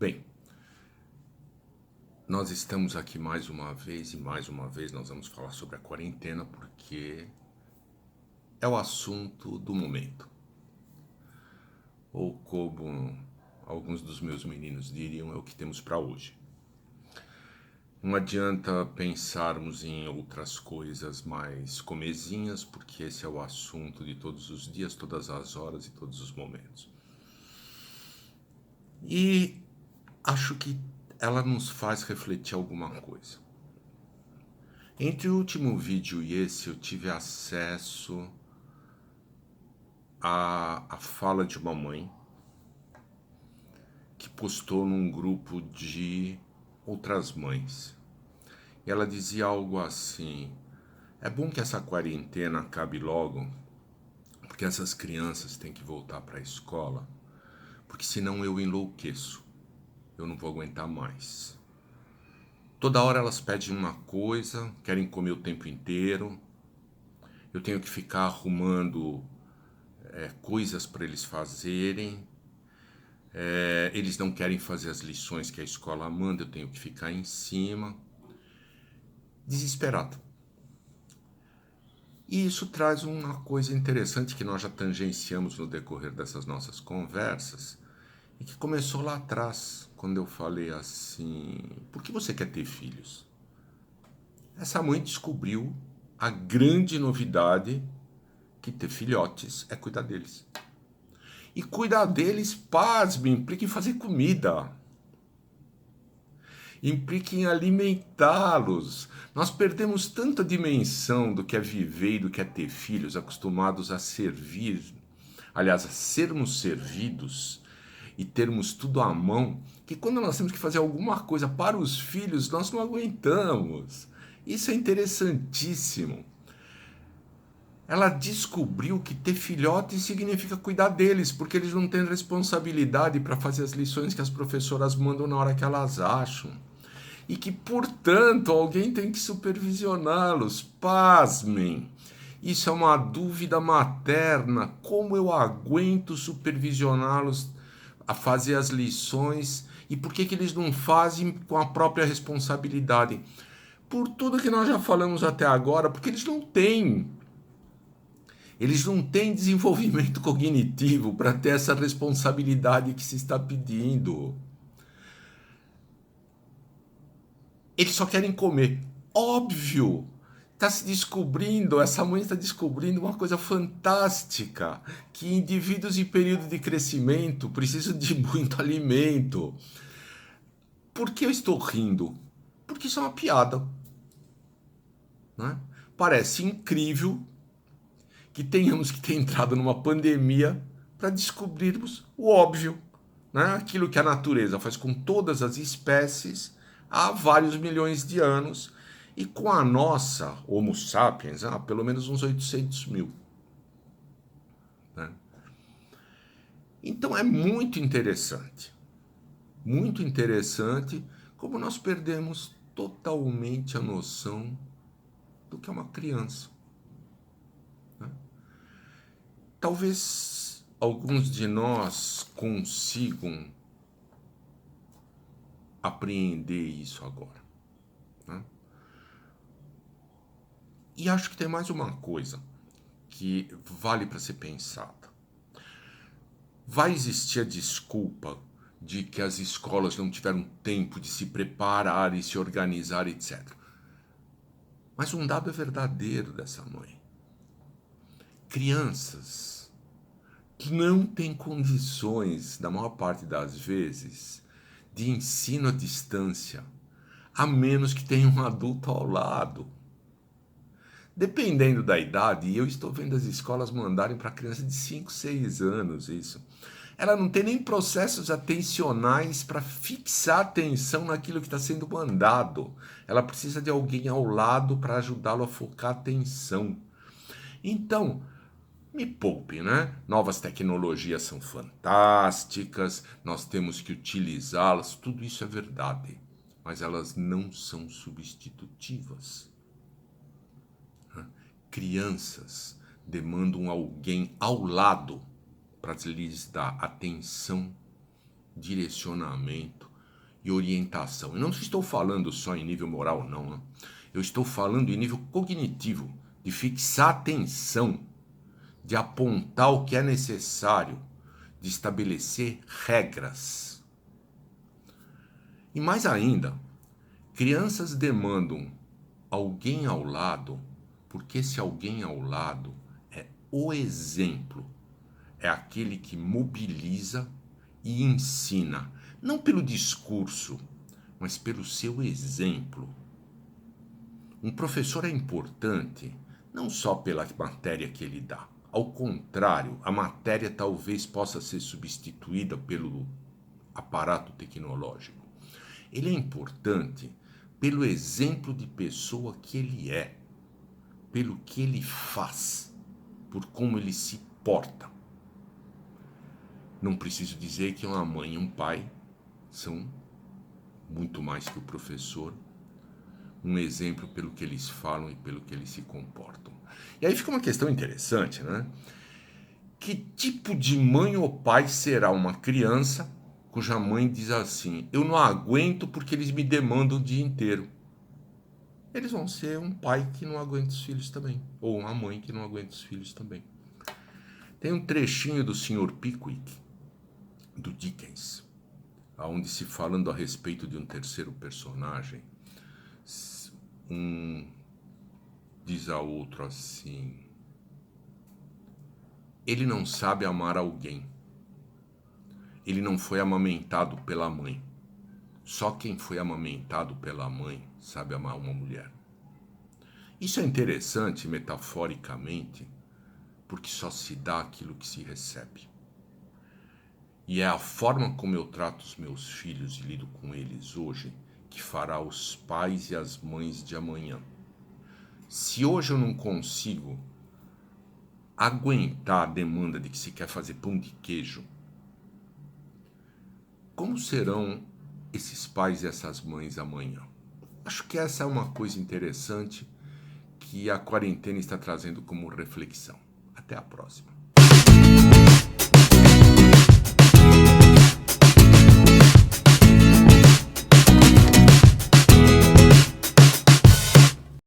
Bem, nós estamos aqui mais uma vez e mais uma vez nós vamos falar sobre a quarentena porque é o assunto do momento. Ou como alguns dos meus meninos diriam, é o que temos para hoje. Não adianta pensarmos em outras coisas mais comezinhas, porque esse é o assunto de todos os dias, todas as horas e todos os momentos. E acho que ela nos faz refletir alguma coisa. Entre o último vídeo e esse, eu tive acesso à fala de uma mãe que postou num grupo de outras mães. E ela dizia algo assim: é bom que essa quarentena acabe logo, porque essas crianças têm que voltar para a escola, porque senão eu enlouqueço, eu não vou aguentar mais. Toda hora elas pedem uma coisa, querem comer o tempo inteiro, eu tenho que ficar arrumando coisas para eles fazerem, eles não querem fazer as lições que a escola manda, eu tenho que ficar em cima. Desesperado. E isso traz uma coisa interessante que nós já tangenciamos no decorrer dessas nossas conversas e que começou lá atrás, quando eu falei assim: por que você quer ter filhos? Essa mãe descobriu a grande novidade que ter filhotes é cuidar deles. E cuidar deles, pasme, implica em fazer comida. Implica em alimentá-los. Nós perdemos tanta dimensão do que é viver e do que é ter filhos, acostumados a servir, aliás, a sermos servidos e termos tudo à mão, que quando nós temos que fazer alguma coisa para os filhos, nós não aguentamos. Isso é interessantíssimo. Ela descobriu que ter filhotes significa cuidar deles, porque eles não têm responsabilidade para fazer as lições que as professoras mandam na hora que elas acham. E que, portanto, alguém tem que supervisioná-los. Pasmem! Isso é uma dúvida materna. Como eu aguento supervisioná-los a fazer as lições? E por que eles não fazem com a própria responsabilidade? Por tudo que nós já falamos até agora, porque eles não têm. Eles não têm desenvolvimento cognitivo para ter essa responsabilidade que se está pedindo. Eles só querem comer. Óbvio! Está se descobrindo, essa mãe está descobrindo uma coisa fantástica, que indivíduos em período de crescimento precisam de muito alimento. Por que eu estou rindo? Porque isso é uma piada. Né? Parece incrível que tenhamos que ter entrado numa pandemia para descobrirmos o óbvio, né? Aquilo que a natureza faz com todas as espécies há vários milhões de anos e com a nossa Homo sapiens há pelo menos uns 800 mil. Né? Então é muito interessante como nós perdemos totalmente a noção do que é uma criança. Né? Talvez alguns de nós consigam apreender isso agora. Né? E acho que tem mais uma coisa que vale para ser pensada. Vai existir a desculpa de que as escolas não tiveram tempo de se preparar e se organizar, etc. Mas um dado é verdadeiro dessa mãe. Crianças que não têm condições, na maior parte das vezes, de ensino à distância, a menos que tenha um adulto ao lado. Dependendo da idade, e eu estou vendo as escolas mandarem para criança de 5, 6 anos isso. Ela não tem nem processos atencionais para fixar a atenção naquilo que está sendo mandado. Ela precisa de alguém ao lado para ajudá-lo a focar a atenção. Então, me poupe, né? Novas tecnologias são fantásticas, nós temos que utilizá-las, tudo isso é verdade, mas elas não são substitutivas. Crianças demandam alguém ao lado para lhes dar atenção, direcionamento, e orientação. Eu não estou falando só em nível moral, não. Né? Eu estou falando em nível cognitivo, de fixar atenção, de apontar o que é necessário, de estabelecer regras. E mais ainda, crianças demandam alguém ao lado, porque esse alguém ao lado é o exemplo, é aquele que mobiliza e ensina, não pelo discurso, mas pelo seu exemplo. Um professor é importante não só pela matéria que ele dá. Ao contrário, a matéria talvez possa ser substituída pelo aparato tecnológico. Ele é importante pelo exemplo de pessoa que ele é, pelo que ele faz, por como ele se porta. Não preciso dizer que uma mãe e um pai são muito mais que o professor, um exemplo pelo que eles falam e pelo que eles se comportam. E aí fica uma questão interessante, né? Que tipo de mãe ou pai será uma criança cuja mãe diz assim: eu não aguento porque eles me demandam o dia inteiro? Eles vão ser um pai que não aguenta os filhos também, ou uma mãe que não aguenta os filhos também. Tem um trechinho do Sr. Pickwick, do Dickens, onde se falando a respeito de um terceiro personagem, diz a outro assim: ele não sabe amar alguém. Ele não foi amamentado pela mãe. Só quem foi amamentado pela mãe sabe amar uma mulher. Isso é interessante metaforicamente, porque só se dá aquilo que se recebe. E é a forma como eu trato os meus filhos e lido com eles hoje que fará os pais e as mães de amanhã. Se hoje eu não consigo aguentar a demanda de que se quer fazer pão de queijo, como serão esses pais e essas mães amanhã? Acho que essa é uma coisa interessante que a quarentena está trazendo como reflexão. Até a próxima.